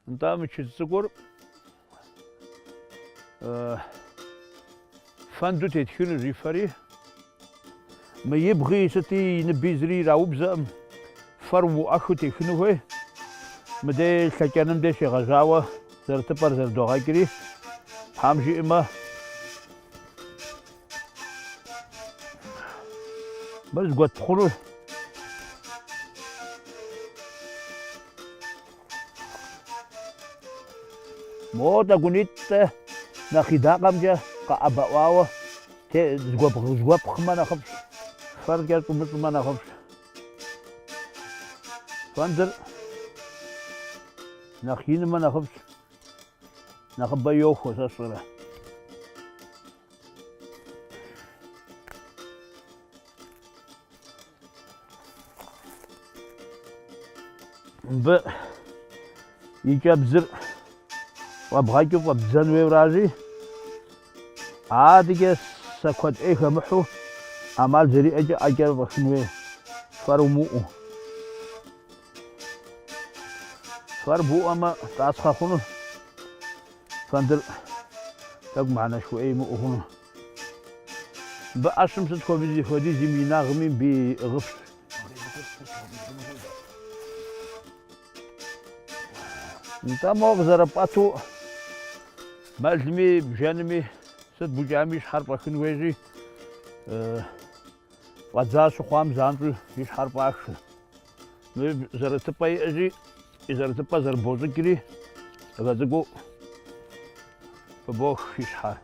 انت متشتسكور فندو تتخيل ريفري ما يبغي ستي نبيزري راوبزا فرو أخو تخنوه مدى شكانم دي شغزاوة زرتبر زردوغاكري حامجي إما بس قد تخلو مودا قنيت ناخي داقم جا قابواوة زغواب خما نخبش فرقات ومثل ما نخبش فاندر ناخين ما نخبش نخبا يوخو ساسورة ب يجاب زر وابغاكو وابزان ويورازي عادي سكوت ايه محو عمال زري اجا اجر بخنوي فرموء فربو اما تاسخا خونو فاندر تاق معنا شوي مؤهون بأشم ستخو بيزي خودي زمينا غمين بغفش انتا موغ زرباتو مالجمي بجانمي ست بوجاميش حرب خنويجي وزاسو خوام زانتو يش حرب اكشن زرتباي اجي زرتبا زربوزو كري غازقو فبوخ يش حار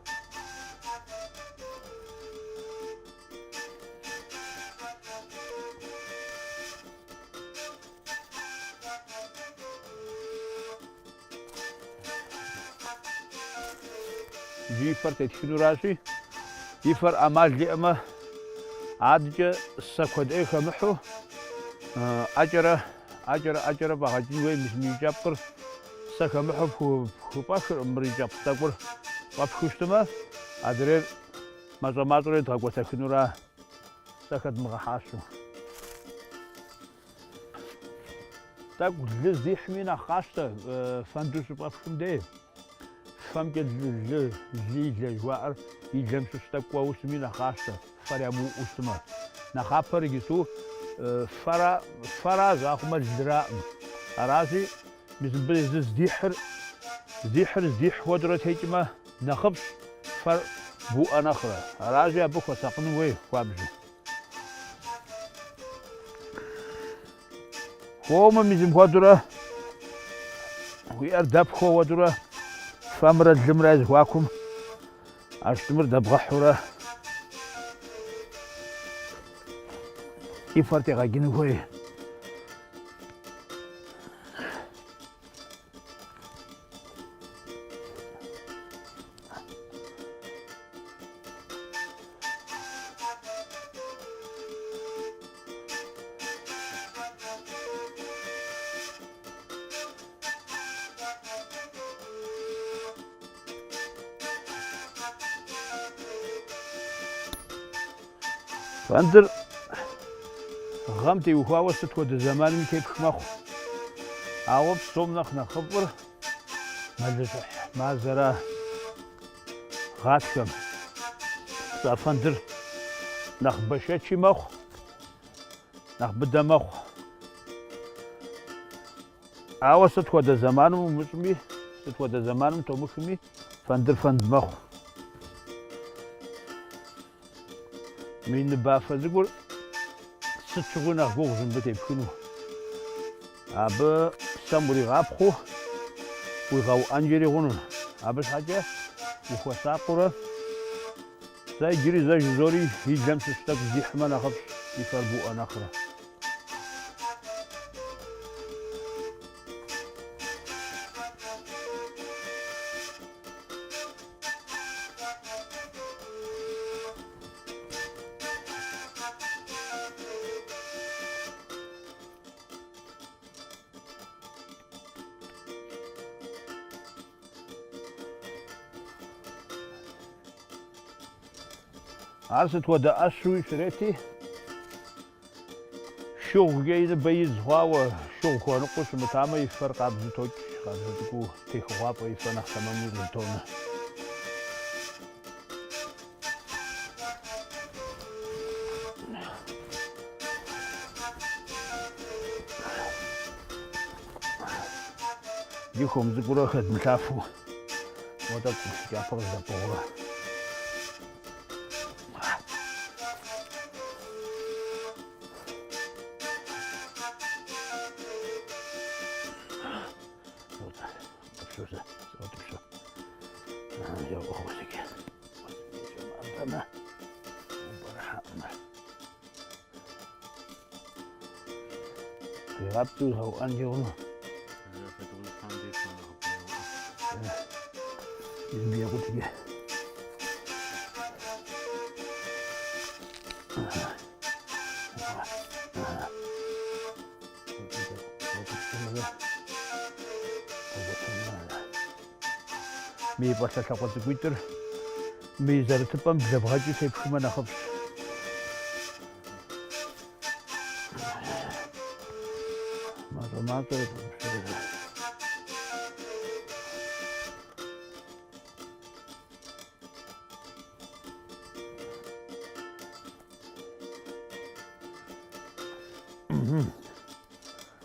جيفر تتشنو راسي يفر أمال جئمة عادجة سكود إيخا محو أجرة بغاجنوي مسمي جابر سكا محو باكر أمري جابتاكور وابخوشتما أدرير مازاماتوري تاقوتك نورا سكت مغحاسو تاقو لزيح مينا خاشتا فاندوس بابخم دي فامجد لي جوار يجلم سستقوا وسمي نخاستا فريمو وسما نخابر يسو فرا زاخما الدراء راسي بزبل زديح ودرت هيجما نخبش فر بو انخرا راسي ابوك ساقن وي فابجو هوما ميزم ودرا وي ارداب خو ودرا فامر الجمرة زواكم أشتمر دبغة حورة يفرتي غاقين هوي فاندر غامتي وخاوة ستكود الزمان ميكيب خماخو عوض صومناخ نخبر مالجح ما زرا غاتكم فاندر نخ بشاتشي ماخو نخ بدا ماخو عوض ستكود الزمان ممسمي ستكود الزمان تومخمي فاندر فاند ماخو من بافا زقول ستشغونا غوغ زنبتي بخنو أبا ساموري غابخو ويغاو أنجري غنون أبا حاجة وخوا ساقورة زي جري زي جزوري يجلم سستك زيحما نخبش يفربو أناخرة عرست ودا أسوي شريتي شوق جاي بيز هوا شوق هو نقص متعمي يفرق عبد توج Жанхотеко техыкъуапӏэ ифэ нэхъ тэмэму къитонэ. Дихом зыгурэ хэдмылъафэу модэкӏу кӏапэ къыздэпӏыгъурэ. Raptu hau anjung. Ini aku tiga. Mi pasal sakit Twitter. Mi zara tepam belabaju saya cuma nak habis. Mata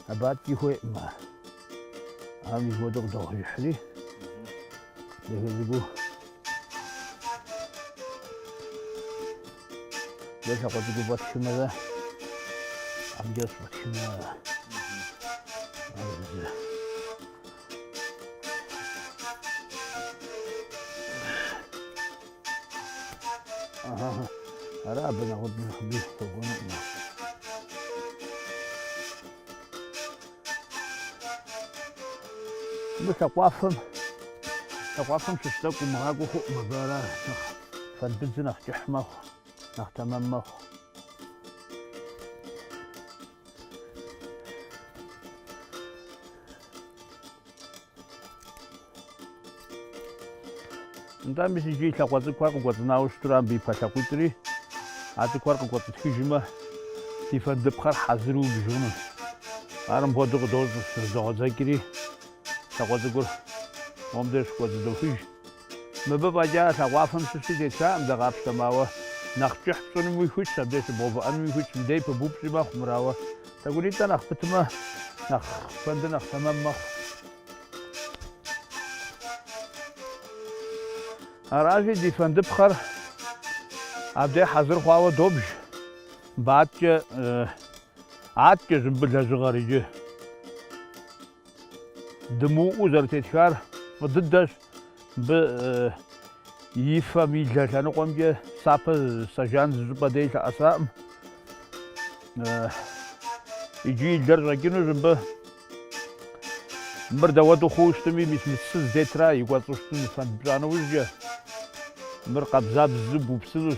Abat КIэрэф Ami hodok dohri. Zagazezh Janhwateko Baksanского. Amjas Baksanского. Арабы находны хби погону. Мы саквафым шыштаку мгагуху мгара фэнд нах кихмах нах тамаммах. Там если жить лакватыкуар кукватынау штурам бипалакуйтри, атыкуар кукватытхижима тифэндыпхар хазыру бижуну. Арам бодыгы доз зэгъэзэкӏири лакватыкур момдеш кватыдохиж. Мыбы баджа лаквафэм щыщи детхам дэгъапщтэмауэ нэхъ кӏыхь пщӏыным уихуитщ, абдеж бовыӏэным уихуитщ, мыдей пыбупщӏи мэхъу мырауэ. Тӏэкӏуритӏэ нэхъ пытмэ нэхъ фэнды нэхъ тэмэм мэхъу. Аражи ди фэндыпхъэр абдей хьэзыр хъуауэ добж. Аткӏэ жымбыл лэжьыгъэр иджы. Дымыуӏэу зэрытетхар фӏы мыбы и фэм и лэ лъэныкъуэмкӏэ сапэ сэжан зы щӏыпӏэ дей лъэӏэсаӏым. Иджы и лэр щӏэкӏыну жымбы мыр дэуэду хъууэ щытми мис мыцсыз детра и кӏуэцӏу щытын фэнд пщӏану ужькӏэ. Мыр къэбзабзу бупсыну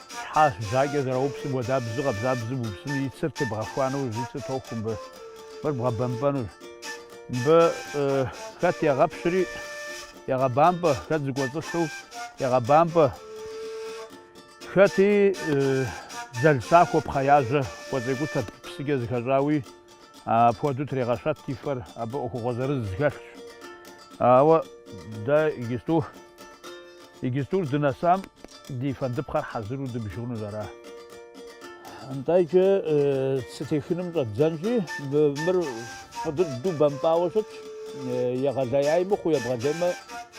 щхьэ жьакӏэ зэраупсым уэдабзу къэбзабзу бупсыну и цыр тебгъэхуану жи цыр тоху мыбы. Мыр бгъэбэмпӏэну. Мыбы хэт егъэпщри егъэбампӏэ, хэт зыкӏуэцӏылъу егъэбампӏэ. Хэти зэлъсахуэ пхъэяжьэ кӏуэцӏекӏутэ псыкӏэ зыхэщӏауи апхуэдэу трегъэщэт и фэр абы ӏуэхугъуэ зырыз хэлъщ. Ауэ дэ игистур дынэсам ди фэндыпхъэр хьэзыру дыбжыгъыну зэра. Антайкӏэ цытехыным щӏэддзэнщи, мыр фӏыдыду бэмпӏауэ щытщ. Егъэлеяй мыхъуу, ебгъэлеймэ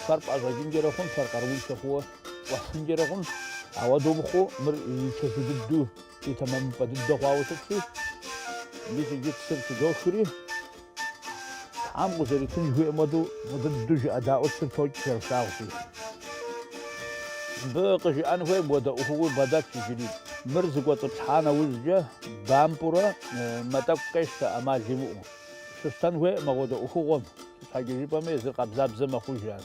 фэр пӏэщӏэкӏынкӏэрэ хъун, фэр къарууищэ хъууэ ӏуэхьынкӏэрэ хъун. Ауэдэу мыхъуу мыр чэзу дыду и тэмэмыпӏэ дыдэ хъуауэ щытщи, мис иджы цыр щыдохри, тхьэм къузэритын жыхуиӏэм хуэдэу фӏыдыду жыӏэдаӏуэ цыр токӏ зэрыслъагъущи. Мыбы къыжиӏэн хуейм уэдэ ӏуэхугъуи бгъэдэтщ иджыри. Мыр зыкӏуэцӏыплъхьа нэужькӏэ бампӏэурэ мэтӏэкӏу къещтэ ӏэмал имыӏэу. Щыстэн хуейӏымэ уэдэ ӏуэхугъуэм, щхьэкӏэ жыпӏэми езыр къэбзабзэ мэхъуж ар.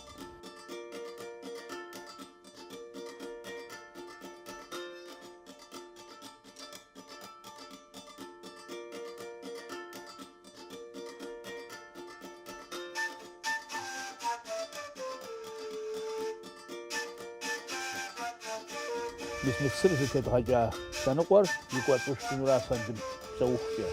Мис мыцыр зытедгъэкӏа лъэныкъуэр и кӏуэцӏу щытынура фэндым псэухукӏэ.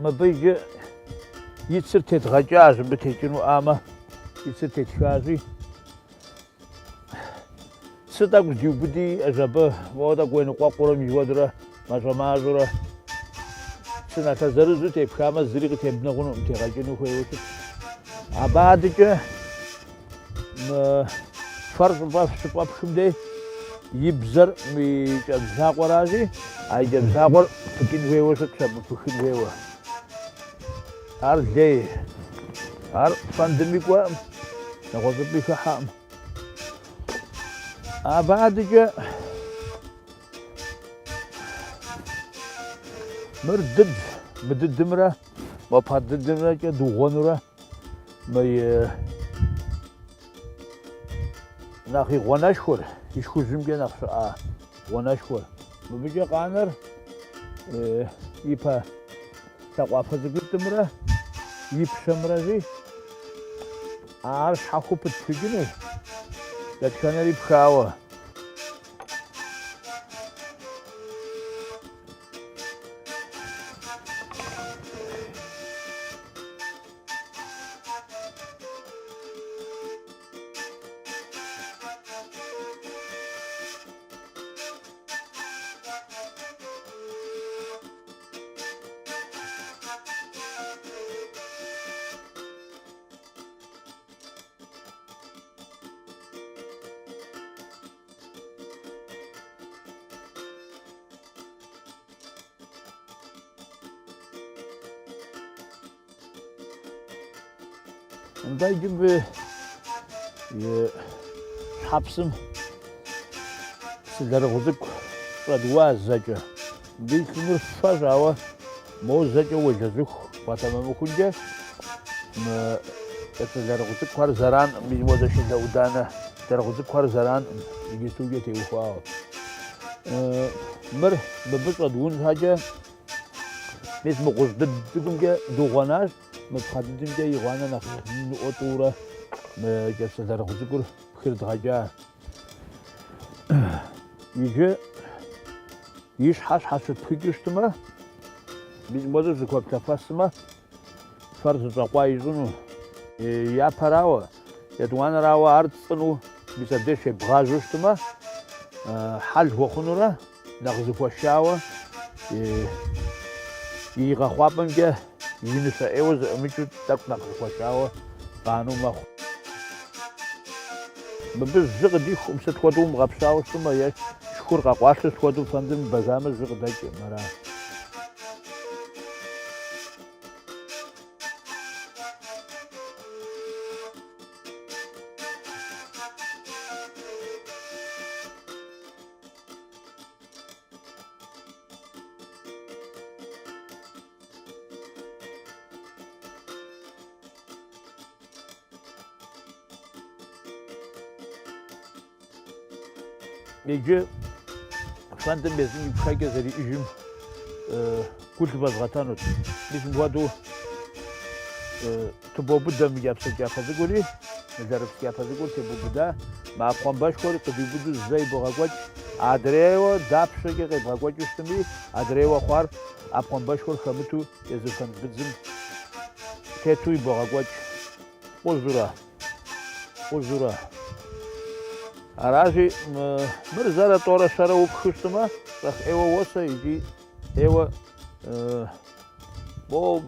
мыбыжьы ицыр тетгъэкӏажьым бытекӏыну ӏамэ ицыр тетхажьи цы тӏэкӏу здиубыди иӏэжь абы моуэ тӏэкӏу уеныкъуэкъурэ мыжэуэдурэ мащӏэ-мащӏэурэ цы нартэ зырызу тепхамэ зыри къытебны хъунукъым тегъэкӏыну хуейуэ щытщ. Абы адэкӏэ фэр щыпӏэпхым дей и бзэр и кӏэбзакъуэращи, а и кӏэбзакъуэр пыкӏын хуейуэ щытщ, абы пыхын хуейуэ. Ар лей, ар фэндым и кӏуэӏым, нэгъуэщӏыпӏи хыхьэӏым. Абы адэкӏэ мыр дыд, мы дыдымрэ, мэпэ дыдымрэкӏэ дыгъуэнурэ нэхъ и гъуэнэшхуэр, и шхужьымкӏэ нэхъ щыӏа гъуэнэшхуэр. Мыбыкӏэ къанэр и пэ лъакъуапэ цӏыкӏутӏымрэ и пщэмрэщи, ар щхьэхуэу пытпыкӏыну, дэтхэнэри пхауэ. Андай gibi şhapsım sizlere kuzuk radua zaca. Bir kımır fajawa mo zaca vajazuk patamamı kunca sizlere kuzuk var zaran bizim o da şimdi udana sizlere kuzuk var zaran ilgisuge teufav. Mır bebek radun zaca biz mi kuzdu düğünge doğanaj متخدمجا يغوانا نخن أطورة جالسة خذكر بخير دغجا يجي يش حاس بخيجشتما بيزمودو زكوب تفاسما فرز زقوا يزونو يا براوا يدوانا راوا أرض بيسدش بغاجشتما حل وخنورة نغزفوا الشاوة يغخوابنجا ينسى إيوز أمشي تبنا خشاوة قانون ما بس زغ دي خمسة خدوم مغبساوة ثم يا شكر قواش خدوم فندم بزامل زغ دايك مرا يجي فندم بيزن يبخاجة زي يجيم كل بزغتانوت بيزن وادو تبو بدا مجابسة جافة زغولي مجارب سيافة زغول تبو بدا مع قنباش كوري تبو بدو زي بغاقواج عدريو دابشة غي بغاقواج يستمي عدريو خوار اب قنباش كور خمتو يزفن بزن تيتوي بغاقواج وزورا أراجي مرزارة طورة شارة وبخشتما راح إيوه وصا يجي إيوه بو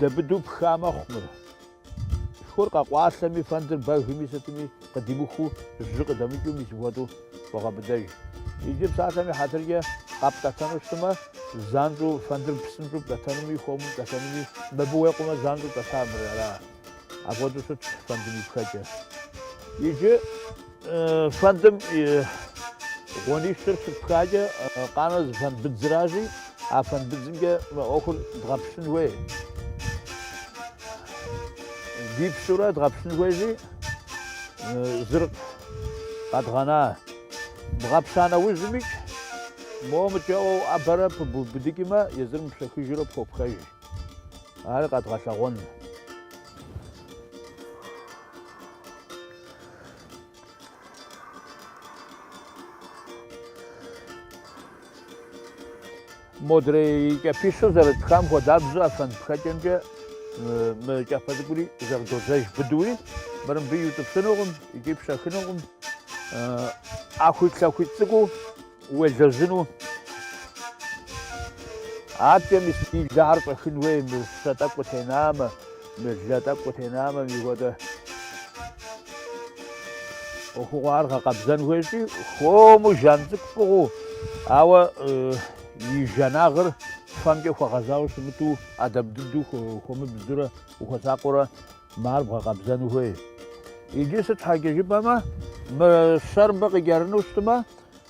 بدو بخامة خمر شكور قاقوا سامي فاندر باغمي ستمي قديموخو الزق دمجو ميسوادو وغابداي يجي بساعتامي حاضرية قاب تاتانوشتما زانجو فاندر بسنجو تاتانومي خومو تاتانومي مبويقوما زانجو تاتامر أبغى شوت فندم يبخاجة يجي فندم ونيشتر بخاجة قانز فند بتزراجي عفن بتزنجة أكل دغبشن وي ديب شورا دغبشن ويجي زرق قد غنا دغبشانا وزميك مو متجاو أبرا بديكما يزرم بشكل جرب بخاجة هذا قد غشاغون مدري كبيشو زرت خام خدابزو أفن بخاتنجا مجافدقولي زغدوزاج بدوي برم بيوتيوب سنوغم يجيب شاكنوغم أخوي تسقو وجزنو عادي مسكين جارب خنوي مستاق وتنام مجاتق وتنام ميغودا وخوار قبزن ويجي خومو جانزك بو أو يجناغر فامجي خغزاوش متو أدب ددو خوم بزورة وخساقورة مارب قبزن وي يجي ست حاجة بما مسر بقى جرنوستما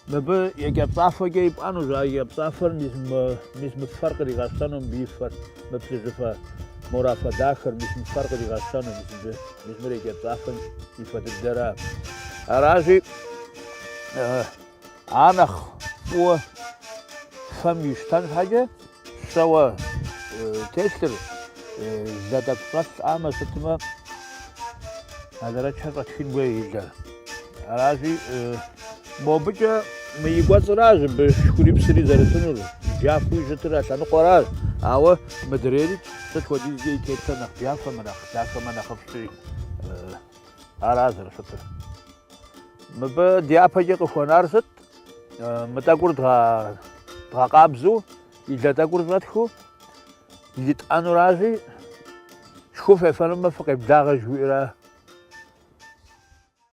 مب يجبطافة جيب أنا زي يجبطافر مش فرق اللي غاستانهم بيفر مبتزفة مرافع داخل مش فرق اللي غاستانهم مش مري يجبطافر يفر الدرا أراجي أنا و فم يشتن حاجة سوا تيستر زادك بس عام ستما هذا رجع تخين ويجا أراجي موبجا ميقوات راج بشكوري بسري زرتنور جافو جتراش أنا قراج أو مدريد تتودي زي كيتنا جافا مناخ داخل مناخ بسري أراج رشتر مب ديابا جاكو خونارست متاقور تقابزو إذا تاقور تغتخو يتقانو راجي شوف فلما فقب داغ جويرا